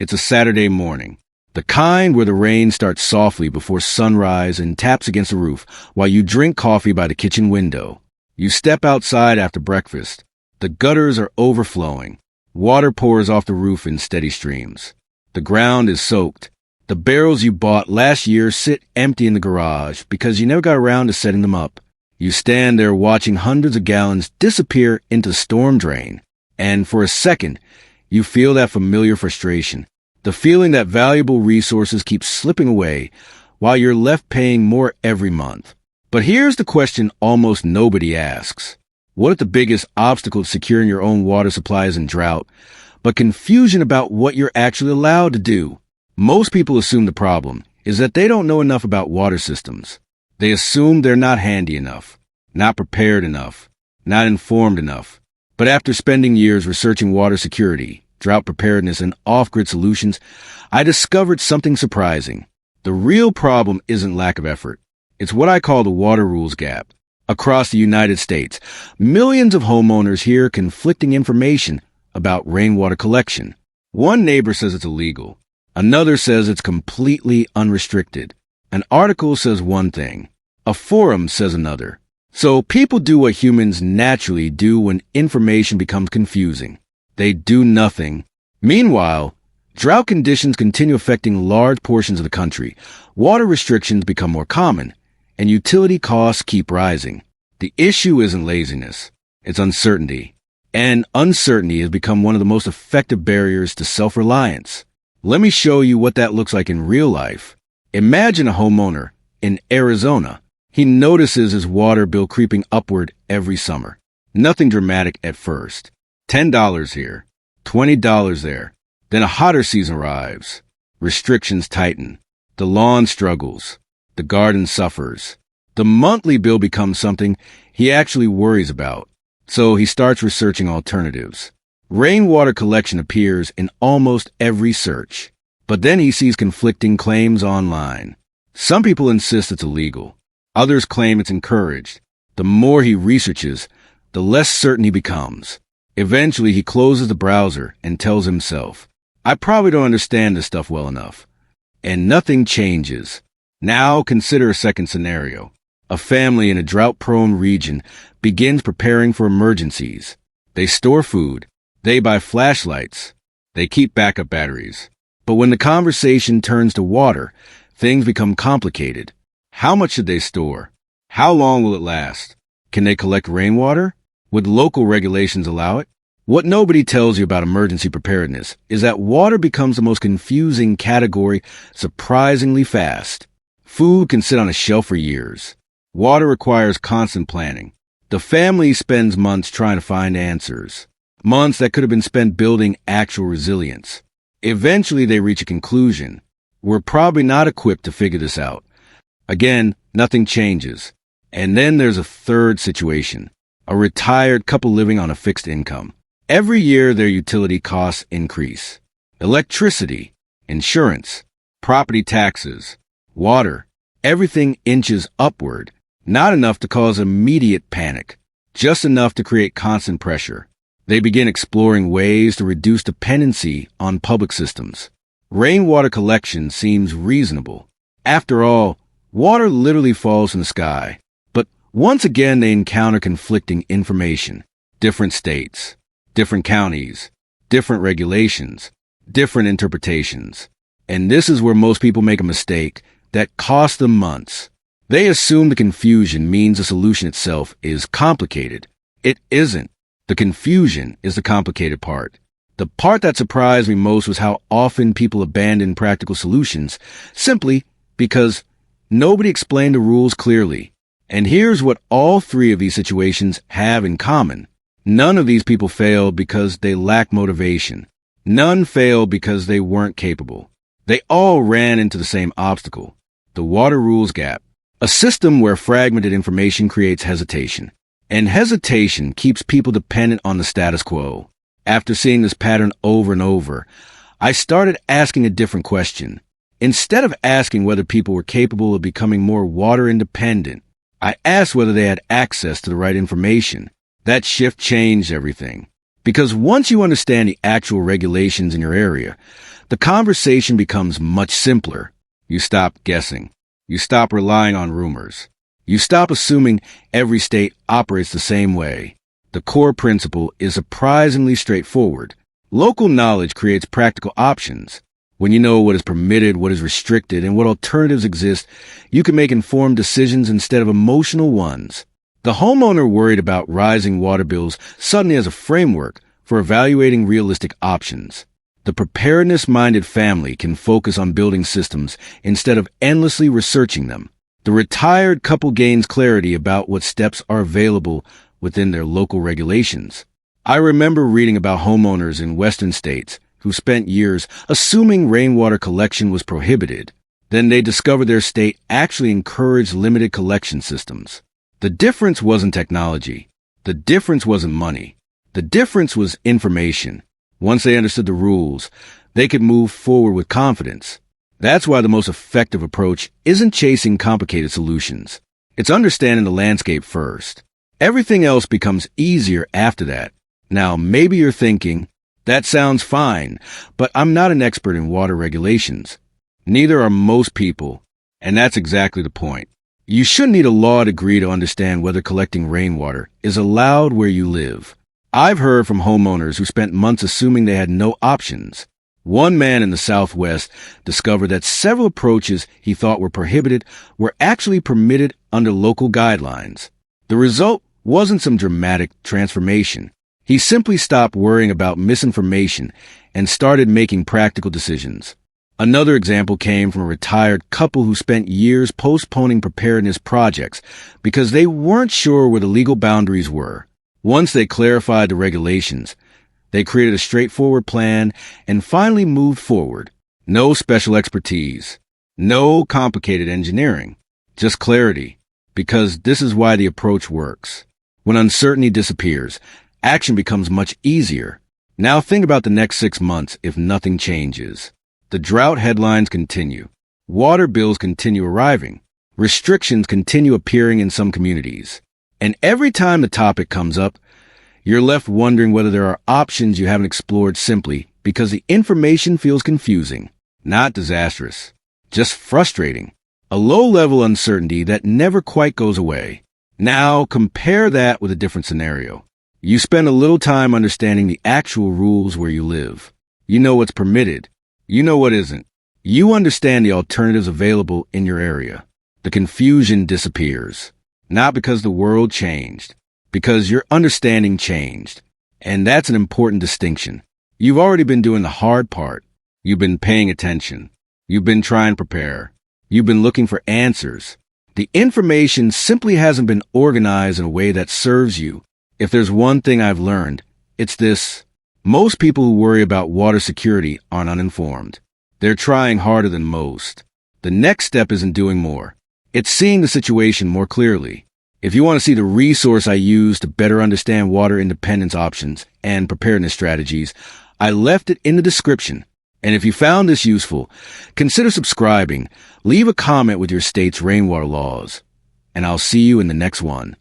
It's a Saturday morning. The kind where the rain starts softly before sunrise and taps against the roof while you drink coffee by the kitchen window. You step outside after breakfast. The gutters are overflowing. Water pours off the roof in steady streams. The ground is soaked. The barrels you bought last year sit empty in the garage because you never got around to setting them up. You stand there watching hundreds of gallons disappear into the storm drain. And for a second, you feel that familiar frustration. The feeling that valuable resources keep slipping away while you're left paying more every month. But here's the question almost nobody asks. What if the biggest obstacle to securing your own water supply isn't drought, but confusion about what you're actually allowed to do? Most people assume the problem is that they don't know enough about water systems. They assume they're not handy enough, not prepared enough, not informed enough. But after spending years researching water security, drought preparedness, and off-grid solutions, I discovered something surprising. The real problem isn't lack of effort. It's what I call the water rules gap. Across the United States, millions of homeowners hear conflicting information about rainwater collection. One neighbor says it's illegal. Another says it's completely unrestricted. An article says one thing. A forum says another. So people do what humans naturally do when information becomes confusing. They do nothing. Meanwhile, drought conditions continue affecting large portions of the country. Water restrictions become more common, and utility costs keep rising. The issue isn't laziness. It's uncertainty. And uncertainty has become one of the most effective barriers to self-reliance. Let me show you what that looks like in real life. Imagine a homeowner in Arizona. He notices his water bill creeping upward every summer. Nothing dramatic at first. $10 here, $20 there. Then a hotter season arrives. Restrictions tighten. The lawn struggles. The garden suffers. The monthly bill becomes something he actually worries about. So he starts researching alternatives. Rainwater collection appears in almost every search. But then he sees conflicting claims online. Some people insist it's illegal. Others claim it's encouraged. The more he researches, the less certain he becomes. Eventually, he closes the browser and tells himself, I probably don't understand this stuff well enough. And nothing changes. Now consider a second scenario. A family in a drought-prone region begins preparing for emergencies. They store food. They buy flashlights. They keep backup batteries. But when the conversation turns to water, things become complicated. How much should they store? How long will it last? Can they collect rainwater? Would local regulations allow it? What nobody tells you about emergency preparedness is that water becomes the most confusing category surprisingly fast. Food can sit on a shelf for years. Water requires constant planning. The family spends months trying to find answers. Months that could have been spent building actual resilience. Eventually they reach a conclusion. We're probably not equipped to figure this out. Again, nothing changes. And then there's a third situation. A retired couple living on a fixed income. Every year, their utility costs increase. Electricity, insurance, property taxes, water, everything inches upward. Not enough to cause immediate panic, just enough to create constant pressure. They begin exploring ways to reduce dependency on public systems. Rainwater collection seems reasonable. After all, water literally falls from the sky. Once again, they encounter conflicting information. Different states, different counties, different regulations, different interpretations. And this is where most people make a mistake that costs them months. They assume the confusion means the solution itself is complicated. It isn't. The confusion is the complicated part. The part that surprised me most was how often people abandon practical solutions simply because nobody explained the rules clearly. And here's what all three of these situations have in common. None of these people failed because they lacked motivation. None failed because they weren't capable. They all ran into the same obstacle, the water rules gap, a system where fragmented information creates hesitation. And hesitation keeps people dependent on the status quo. After seeing this pattern over and over, I started asking a different question. Instead of asking whether people were capable of becoming more water independent, I asked whether they had access to the right information. That shift changed everything. Because once you understand the actual regulations in your area, the conversation becomes much simpler. You stop guessing. You stop relying on rumors. You stop assuming every state operates the same way. The core principle is surprisingly straightforward. Local knowledge creates practical options. When you know what is permitted, what is restricted, and what alternatives exist, you can make informed decisions instead of emotional ones. The homeowner worried about rising water bills suddenly has a framework for evaluating realistic options. The preparedness-minded family can focus on building systems instead of endlessly researching them. The retired couple gains clarity about what steps are available within their local regulations. I remember reading about homeowners in western states who spent years assuming rainwater collection was prohibited. Then they discovered their state actually encouraged limited collection systems. The difference wasn't technology. The difference wasn't money. The difference was information. Once they understood the rules, they could move forward with confidence. That's why the most effective approach isn't chasing complicated solutions. It's understanding the landscape first. Everything else becomes easier after that. Now, maybe you're thinking, that sounds fine, but I'm not an expert in water regulations. Neither are most people, and that's exactly the point. You shouldn't need a law degree to understand whether collecting rainwater is allowed where you live. I've heard from homeowners who spent months assuming they had no options. One man in the Southwest discovered that several approaches he thought were prohibited were actually permitted under local guidelines. The result wasn't some dramatic transformation. He simply stopped worrying about misinformation and started making practical decisions. Another example came from a retired couple who spent years postponing preparedness projects because they weren't sure where the legal boundaries were. Once they clarified the regulations, they created a straightforward plan and finally moved forward. No special expertise, no complicated engineering, just clarity, because this is why the approach works. When uncertainty disappears, action becomes much easier. Now think about the next 6 months if nothing changes. The drought headlines continue. Water bills continue arriving. Restrictions continue appearing in some communities. And every time the topic comes up, you're left wondering whether there are options you haven't explored simply because the information feels confusing, not disastrous, just frustrating. A low-level uncertainty that never quite goes away. Now compare that with a different scenario. You spend a little time understanding the actual rules where you live. You know what's permitted. You know what isn't. You understand the alternatives available in your area. The confusion disappears. Not because the world changed, because your understanding changed. And that's an important distinction. You've already been doing the hard part. You've been paying attention. You've been trying to prepare. You've been looking for answers. The information simply hasn't been organized in a way that serves you. If there's one thing I've learned, it's this. Most people who worry about water security aren't uninformed. They're trying harder than most. The next step isn't doing more. It's seeing the situation more clearly. If you want to see the resource I use to better understand water independence options and preparedness strategies, I left it in the description. And if you found this useful, consider subscribing, leave a comment with your state's rainwater laws, and I'll see you in the next one.